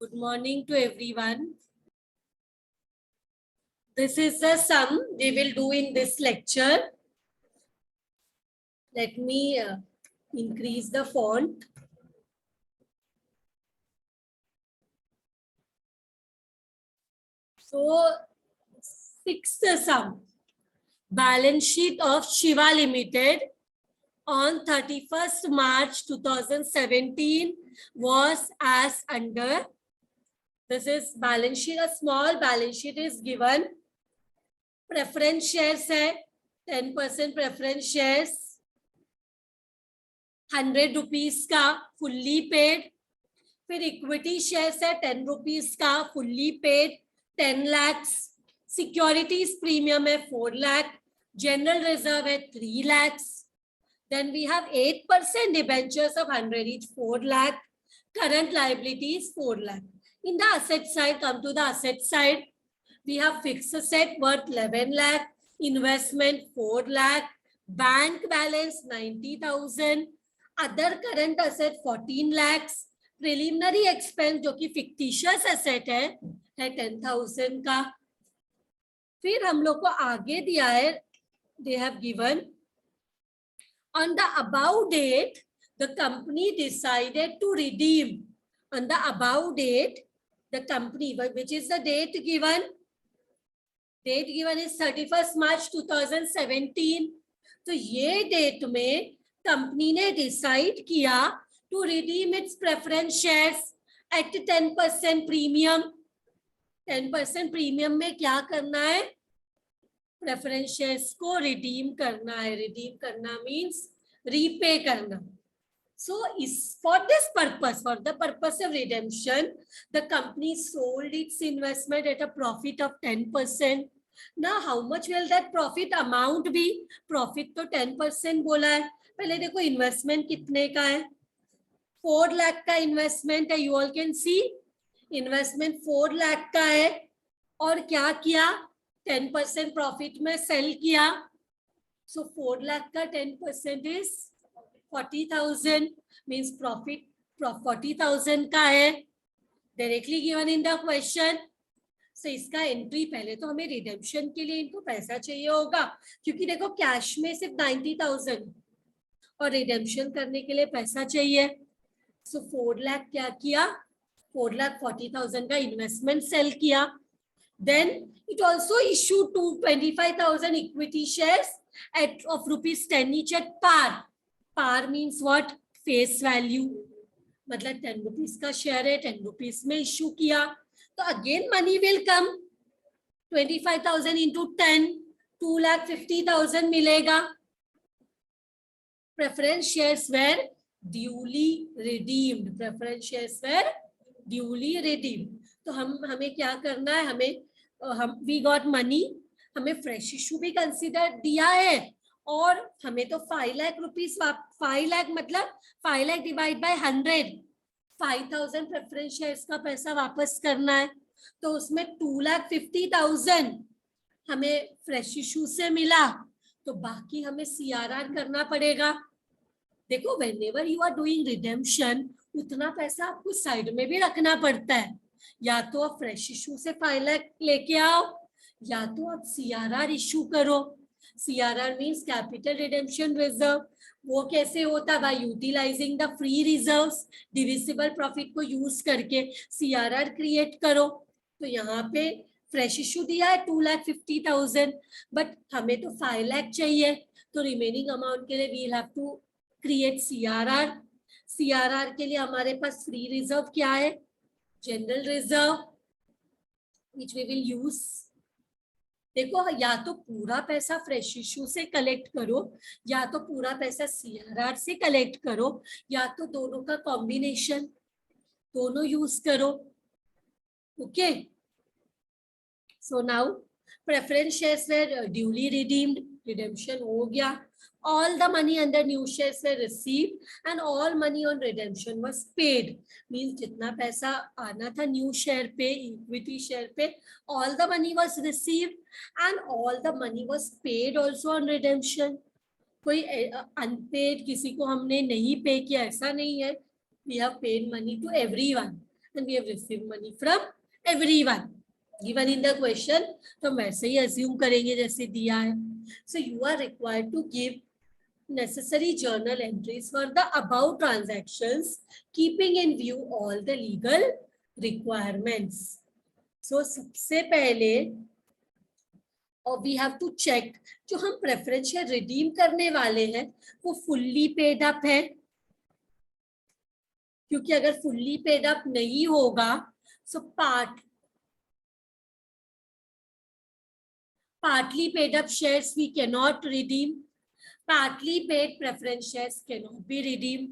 Good morning to everyone. This is the sum we will do in this lecture. Let me increase the font. So, sixth sum. Balance sheet of Shiva Limited on 31st March 2017 was as under. This is balance sheet. A small balance sheet is given. Preference shares है 10% preference shares, 100 rupees का fully paid. फिर equity shares है 10 rupees का fully paid 10 lakh. Securities premium है 4 lakh. General reserve है 3 lakh. Then we have 8% debentures of 100 each 4 lakh. Current liabilities 4 lakh. In the asset side, come to the asset side. We have fixed asset worth 11 lakh. Investment 4 lakh. Bank balance 90,000. Other current asset 14 lakhs. Preliminary expense जो कि fictitious asset है 10,000 का. फिर हम लोग को आगे दिया है, they have given. On the above date, the company decided to redeem. On the above date, the company, which is the date given? Date given is 31st March 2017. तो ये डेट में कंपनी ने डिसाइड किया to redeem its preference shares at 10% premium. 10% premium में क्या करना है? Preference shares को रिडीम करना है. रिडीम करना मीन्स रीपे करना. So is for this purpose, for the purpose of redemption, the company sold its investment at a profit of 10%. Now how much will that profit amount be? Profit तो 10% बोला है. पहले देखो investment कितने का है? 4 लाख का इन्वेस्टमेंट है. You all can see investment 4 lakh का है. और क्या किया? 10% प्रॉफिट में सेल किया. So 4 लाख का 10% is 40,000. Means profit 40,000 का है. Directly given in the question. So इसका एंट्री पहले तो हमें रिडेम्पशन के लिए इनको पैसा चाहिए होगा, क्योंकि देखो कैश में सिर्फ 90,000 और रिडेम्पशन करने के लिए पैसा चाहिए. So 4 लाख क्या किया? 4,40,000 का इन्वेस्टमेंट सेल किया. Then it also issued 25,000 equity shares of rupees 10 each at par. Par means what? Face value. मतलब 10 rupees का शेयर है, 10 rupees में इश्यू किया. तो again money will come. 25,000 into 10, 2,50,000 मिलेगा. Preference shares were duly redeemed. Preference shares were duly redeemed. तो हमें क्या करना है? we got money. हमें फ्रेश इशू भी कंसीडर दिया है और हमें तो 5 लाख रुपीस 5 लाख मतलब 5 lakh divide by 100 5,000 preference shares का पैसा वापस करना है. तो उसमें 2,50,000 हमें फ्रेश इशू से मिला. तो बाकी हमें CRR करना पड़ेगा. देखो whenever you are doing redemption उतना पैसा आपको साइड में भी रखना पड़ता है. या तो आप फ्रेश इशू से 5 लाख लेके आओ या तो आप CRR इशू करो. CRR means capital redemption reserve. वो कैसे होता है? By utilising the free reserves. Divisible profit को यूज करके CRR क्रिएट करो. तो यहाँ पे फ्रेश इशू दिया है 2,50,000 बट हमें तो 5 लाख चाहिए. तो रिमेनिंग अमाउंट के लिए we will have to create CRR. CRR के लिए हमारे पास फ्री रिजर्व क्या है? General reserve which we will use. देखो या तो पूरा पैसा फ्रेश इशू से कलेक्ट करो या तो पूरा पैसा CRR से कलेक्ट करो या तो दोनों का कॉम्बिनेशन. दोनों यूज करो. Okay. So now preference shares were duly redeemed. Redemption हो गया. All the money under new shares were received and all money on redemption was paid. Means जितना पैसा आना था न्यू शेयर पे, इक्विटी शेयर पे, all the money was received and all the money was paid also on redemption. कोई unpaid किसी को हमने नहीं पे किया ऐसा नहीं है. We have paid money to everyone. and we have received money from everyone given in the question. तो हम वैसे ही assume करेंगे जैसे दिया है. So you are required to give necessary journal entries for the above transactions, keeping in view all the legal requirements. So सबसे पहले और वी हैव टू चेक जो हम प्रेफरेंस शेयर रिडीम करने वाले हैं वो फुल्ली पेड अप है, क्योंकि अगर फुल्ली पेड अप नहीं होगा सो partly paid up shares we cannot redeem, partly paid preference shares cannot be redeemed.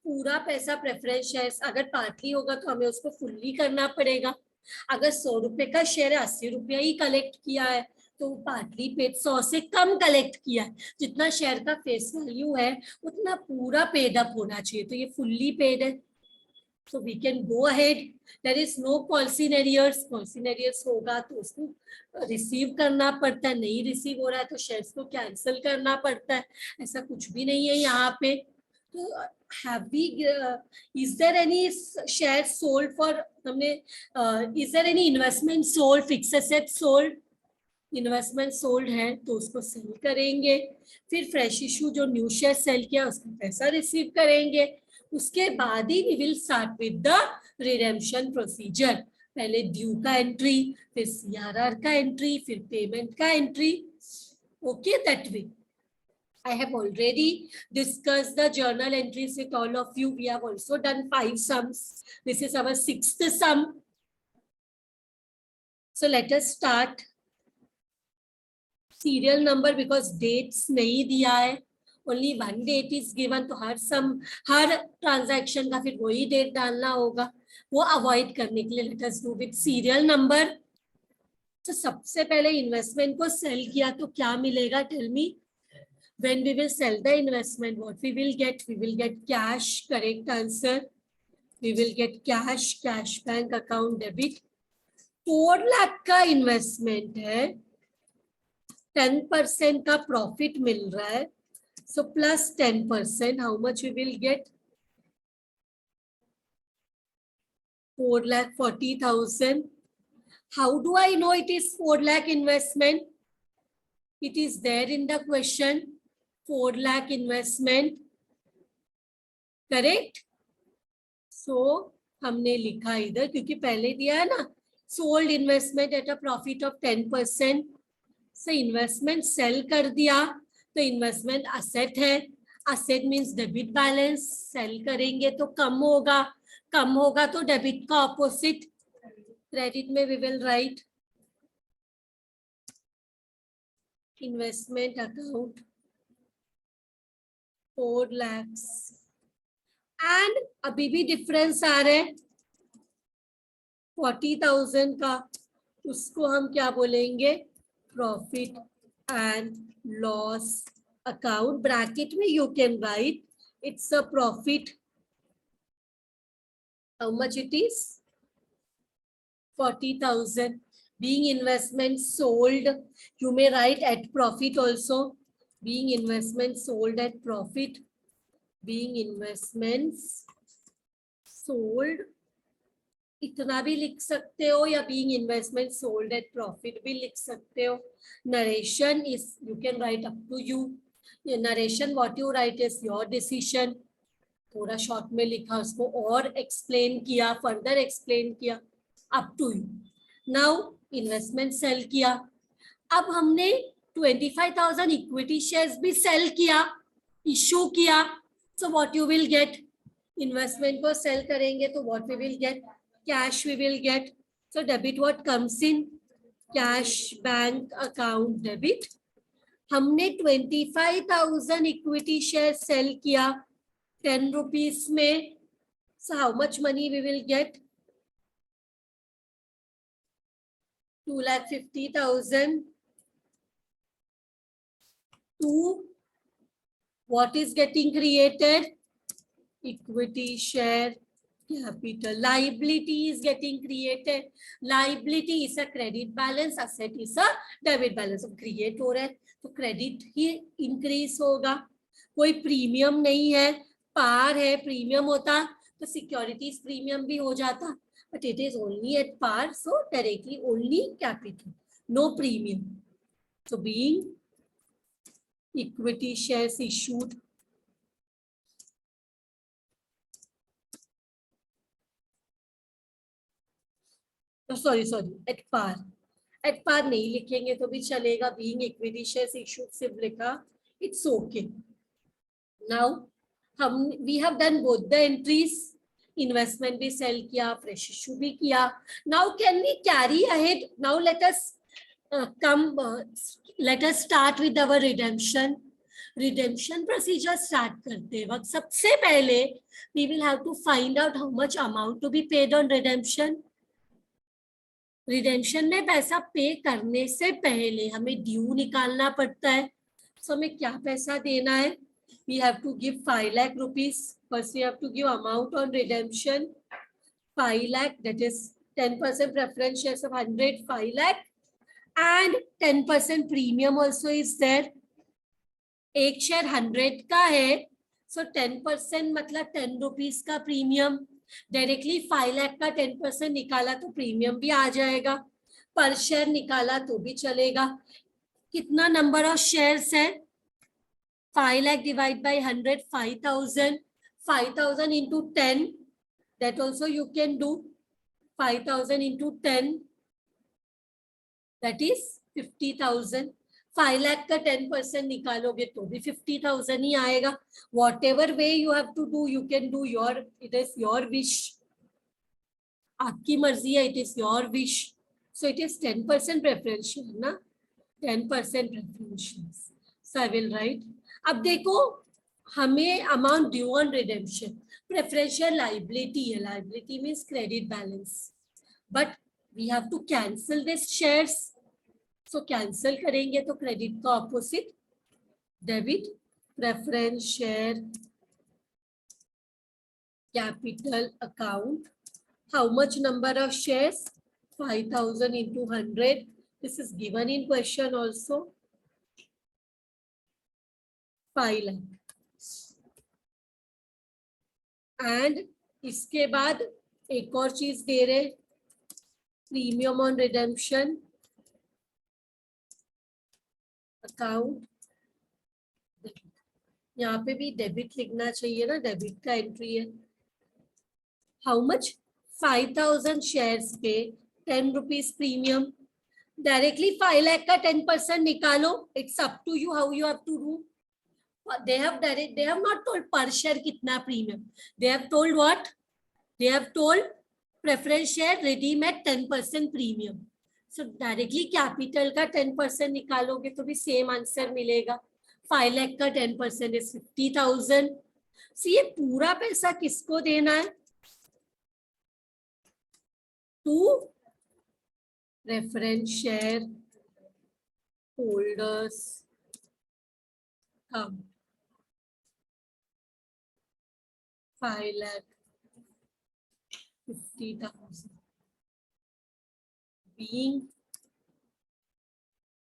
पूरा पैसा प्रेफरेंस शेयर्स अगर पार्टली होगा तो हमें उसको फुल्ली करना पड़ेगा. अगर 100 रुपए का शेयर है 80 रुपया ही कलेक्ट किया है तो पार्टली पेड 100 से कम कलेक्ट किया है. जितना शेयर का फेस वैल्यू है उतना पूरा पेड अप होना चाहिए, तो ये फुल्ली पेड है. So we can go ahead. There is no policy in arrears. Policy in arrears होगा तो उसको रिसीव करना पड़ता है, नहीं रिसीव हो रहा है तो शेयर्स को कैंसिल करना पड़ता है. ऐसा कुछ भी नहीं है यहाँ पे. तो have we is there any shares sold for हमने is there any investment sold, fixed asset sold? Investment sold है तो उसको सेल करेंगे. फिर फ्रेश इशू जो न्यू शेयर सेल किया उसका पैसा रिसीव करेंगे. उसके बाद ही we will start with the redemption procedure. पहले ड्यू का एंट्री, फिर सीआरआर का एंट्री, फिर पेमेंट का entry. Okay, that way. I have already discussed the journal entries with all of you. We have also done 5 sums. This is our 6th sum. So let us start. Serial number because dates नहीं दिया है, only one date is given, तो हर transaction का फिर वही date डालना होगा, वो avoid करने के लिए let us do with serial number. तो सबसे पहले investment को sell किया तो क्या मिलेगा? Tell me. When we will sell the investment, what we will get? We will get cash. Correct answer. We will get cash, cash bank account debit. 4 lakh का investment है, 10% का प्रॉफिट मिल रहा है, so plus 10%, how much we will get? 4,40,000. How do I know it is 4 lakh investment? It is there in the question. 4 lakh investment. Correct? So हमने लिखा इधर क्योंकि पहले दिया है ना, sold investment at a profit of 10%. So investment sell कर दिया तो investment asset है. Asset means debit balance. Sell करेंगे तो कम होगा तो debit का opposite. Credit में we will write investment account 4 lakhs. And अभी भी difference आ रहा है 40,000 का, उसको हम क्या बोलेंगे? Profit and loss account. Bracket में you can write it's a profit. How much it is? 40,000. Being investment sold, you may write at profit also. Being investment sold at profit. Being investments sold, इतना भी लिख सकते हो या being investment sold at profit भी लिख सकते हो. Narration is you can write up to you. Narration what you write is your decision. थोड़ा शॉर्ट में लिखा, उसको और एक्सप्लेन किया, फर्दर एक्सप्लेन किया, up to you. Now investment sell किया. अब हमने 25,000 इक्विटी शेयर्स भी सेल किया, इशू किया. So what you will get? Investment को सेल करेंगे तो what we will get? Cash we will get. So debit what comes in? Cash bank account debit. हमने 25,000 इक्विटी शेयर सेल किया 10 rupees में. So how much money we will get? 2,50,000. To what is getting created? Equity share capital. Liability is getting created. Liability is a credit balance, asset is a debit balance. अब create हो रहा है तो credit ही increase होगा. कोई premium नहीं है, पार है. प्रीमियम होता तो सिक्योरिटीज प्रीमियम भी हो जाता, but it is only at par, so directly only capital, no premium. So being equity shares issued sorry at par नहीं लिखेंगे तो भी चलेगा. बीइंग इक्विटी शेयर्स इशूड सिर्फ लिखा, इट्स ओके. नाउ हम we have done both the entries. Investment भी sell किया, फ्रेश इशू भी किया. Now can we carry ahead? Now let us start with our redemption. Redemption procedure start करते वक्त सबसे पहले we will have to find out how much amount to be paid on redemption. Redemption में पैसा पे करने से पहले हमें ड्यू निकालना पड़ता है. सो हमें क्या पैसा देना है? We have to give 5 lakh rupees. First we have to give amount on redemption 5 lakh, that is 10% preference shares of 100, 5 lakh, and 10% premium also is there. एक शेयर 100 का है, सो 10% मतलब 10 रुपीज का प्रीमियम. डायरेक्टली 5 लाख का 10% निकाला तो प्रीमियम भी आ जाएगा. पर शेयर निकाला तो भी चलेगा. कितना नंबर ऑफ शेयर्स है? 5 lakh divide by 100, 5000. 5000 into 10, that also you can do. 5000 into 10, that is 50,000. 5 lakh का 10% निकालोगे तो भी 50,000 ही आएगा. Whatever way you have to do, you can do. Your, it is your wish. आपकी मर्जी है, it is your wish. So it is 10% preferential ना, 10% preferential. So I will write. अब देखो, हमें amount due on redemption, preferential liability है. Liability means credit balance, but we have to cancel this shares. So cancel करेंगे तो credit का opposite debit. Preference share capital account. How much number of shares? 5000 into 100. This is given in question also. 5 lakh. And इसके बाद एक और चीज दे रहे, premium on redemption account. यहाँ पे भी डेबिट लिखना चाहिए ना, डेबिट का एंट्री है. How much? 5000 शेयर्स पे 10 रुपीज प्रीमियम. डायरेक्टली 5 लाख का 10% निकालो. It's up to you how you have to do. they have not told per share कितना premium. they have told what? they have told preference share redeem at 10% premium. So directly capital का 10% निकालोगे तो भी same answer मिलेगा. 5 लाख का 10% is 50,000. सो ये पूरा पैसा किसको देना है? To preference shareholders. 5 lakh 50,000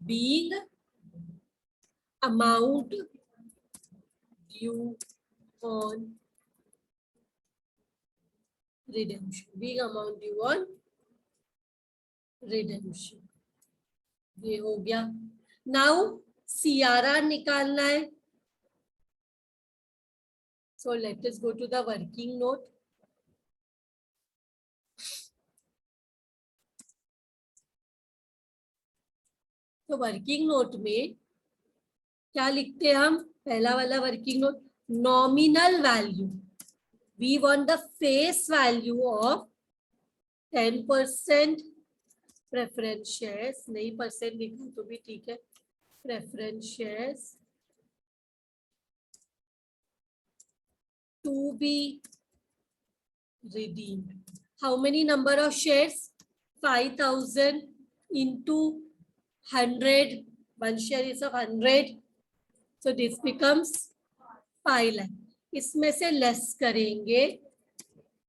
being amount due on redemption. Being amount due on redemption. ये हो गया. नाउ CRR निकालना है. So let us go to the working note. तो वर्किंग नोट में क्या लिखते हैं हम? पहला वाला working note, nominal value. We want the face value of 10% preference shares. नहीं परसेंट लिखा तो भी ठीक है. Preference shares to be redeemed. How many number of shares? 5,000 into 100. One share is of 100. So this becomes 5 lakh. इसमें से less करेंगे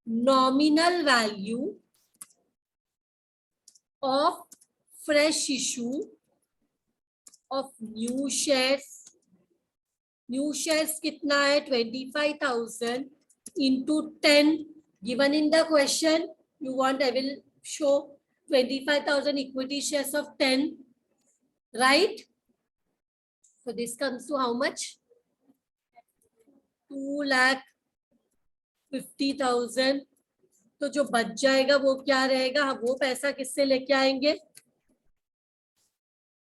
nominal value of fresh issue of new shares. New shares कितना है? 25,000 into 10 given in the question. You want, I will show 25,000 equity shares of 10, right? So this comes to how much? 2,50,000. तो जो बच जाएगा वो क्या रहेगा? वो पैसा किससे लेके आएंगे?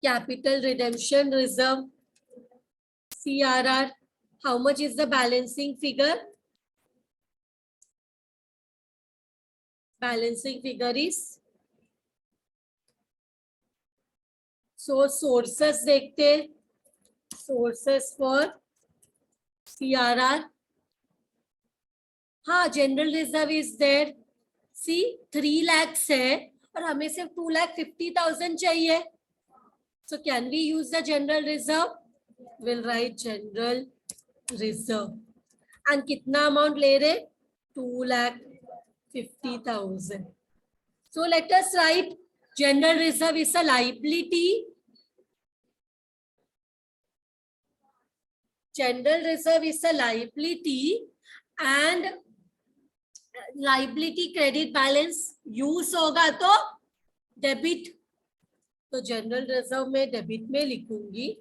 Capital redemption reserve, CRR. How much is the balancing figure? Balancing figure is, so sources देखते, sources for CRR. हाँ, general reserve is there. See 3 lakhs है और हमें सिर्फ 2,50,000 चाहिए. So can we use the general reserve? We'll write general reserve. And कितना amount ले रहे? 2,50,000. So let us write general reserve is a liability. General reserve is a liability and liability credit balance use होगा तो debit. तो general reserve में debit में लिखूंगी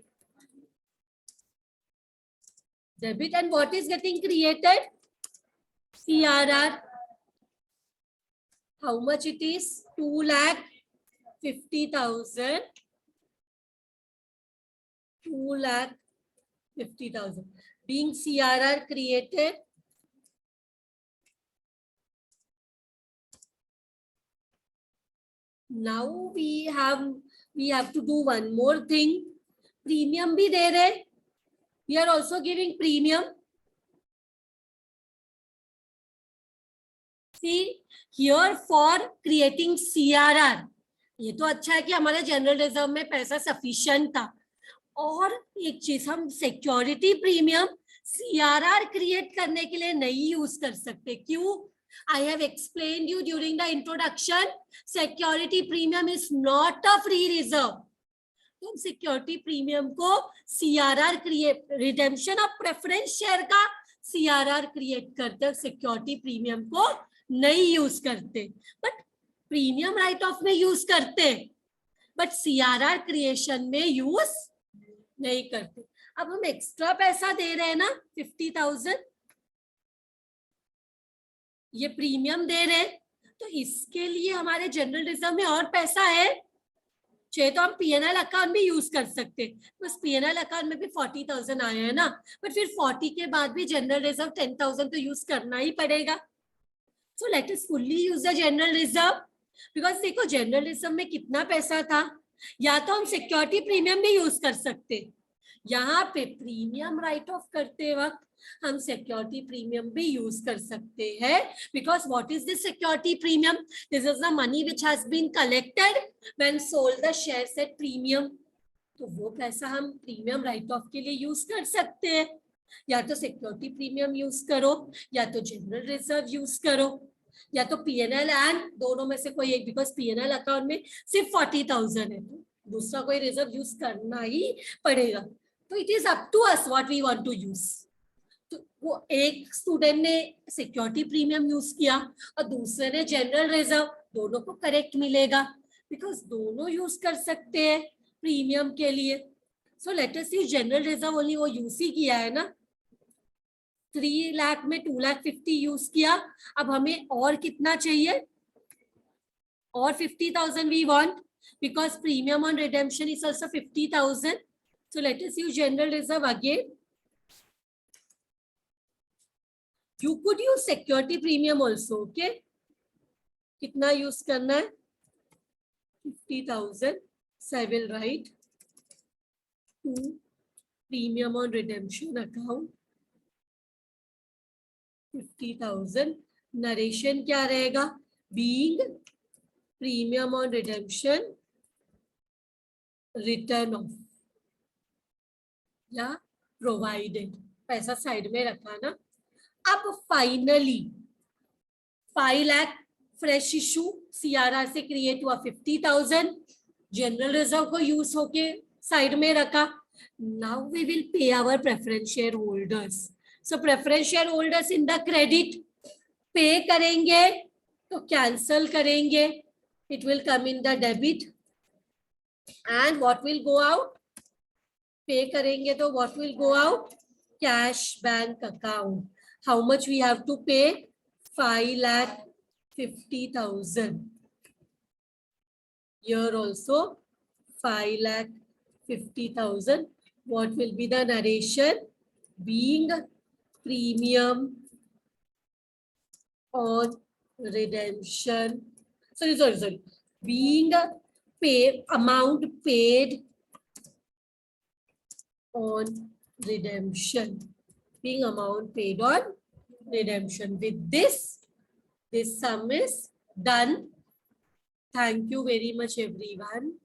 debit. And what is getting created? CRR. How much it is? 2,50,000. 2,50,000 being CRR created. Now we have to do one more thing. Premium भी दे रहे. We are also giving premium. See here for creating CRR. ये तो अच्छा है कि हमारे general reserve में पैसा सफिशिएंट था. और एक चीज, हम सिक्योरिटी प्रीमियम CRR क्रिएट करने के लिए नहीं यूज कर सकते. क्यों? I have explained you during the introduction. Security premium is not a free reserve. तो सिक्योरिटी प्रीमियम को CRR create, redemption of preference share का CRR क्रिएट करते, सिक्योरिटी प्रीमियम को नहीं यूज करते. बट प्रीमियम राइट ऑफ में use करते, but CRR creation में यूज नहीं करते. अब हम एक्स्ट्रा पैसा दे रहे हैं ना, 50,000. ये प्रीमियम दे रहे, तो इसके लिए हमारे जनरल रिजर्व में और पैसा है. चाहे तो हम PNL अकाउंट भी यूज कर सकते, बस PNL अकाउंट में भी 40,000 आया है ना. बट फिर 40 के बाद भी जनरल रिजर्व 10,000 तो यूज करना ही पड़ेगा. So let us fully use the general reserve. Because देखो जनरल रिजर्व में कितना पैसा था. या तो हम सिक्योरिटी प्रीमियम भी यूज कर सकते, यहाँ पे प्रीमियम राइट ऑफ करते वक्त हम सिक्योरिटी प्रीमियम भी यूज कर सकते हैं. Because what is this security premium? This is the money which has been collected when sold the shares at premium. तो वो पैसा हम प्रीमियम राइट ऑफ के लिए यूज कर सकते हैं. या तो सिक्योरिटी प्रीमियम यूज करो, या तो जनरल रिजर्व यूज करो, या तो PNL एंड दोनों में से कोई एक. बिकॉज PNL अकाउंट में सिर्फ 40,000 है, तो दूसरा कोई रिजर्व यूज करना ही पड़ेगा. तो it is up to us what we want to use. तो वो एक स्टूडेंट ने सिक्योरिटी प्रीमियम यूज किया और दूसरे ने जनरल रिजर्व, दोनों को करेक्ट मिलेगा बिकॉज दोनों यूज कर सकते हैं प्रीमियम के लिए. So let us use general reserve only. वो यूज ही किया है ना. 3 लाख में 2,50,000 यूज किया. अब हमें और कितना चाहिए? और 50,000 we want, because premium on redemption is also 50,000. So let us use general reserve again. You could use security premium also, okay? कितना यूज करना है? 50,000. So I will write to premium on redemption account 50,000. Narration क्या रहेगा? Being premium on redemption return off या provided. पैसा side में रखा ना. अब finally 5 lakh fresh issue CRR से क्रिएट हुआ. 50,000 जनरल रिजर्व को यूज होके साइड में रखा. Now we will pay our preference shareholders. So preference shareholders in the credit, pay करेंगे तो cancel करेंगे, it will come in the debit. And what will go out? Pay करेंगे तो what will go out? Cash bank account. How much we have to pay? 5,50,000. Here also 5,50,000. What will be the narration? Being premium on redemption. Sorry. Being amount paid on redemption. Being amount paid on redemption. With this sum is done. Thank you very much, everyone.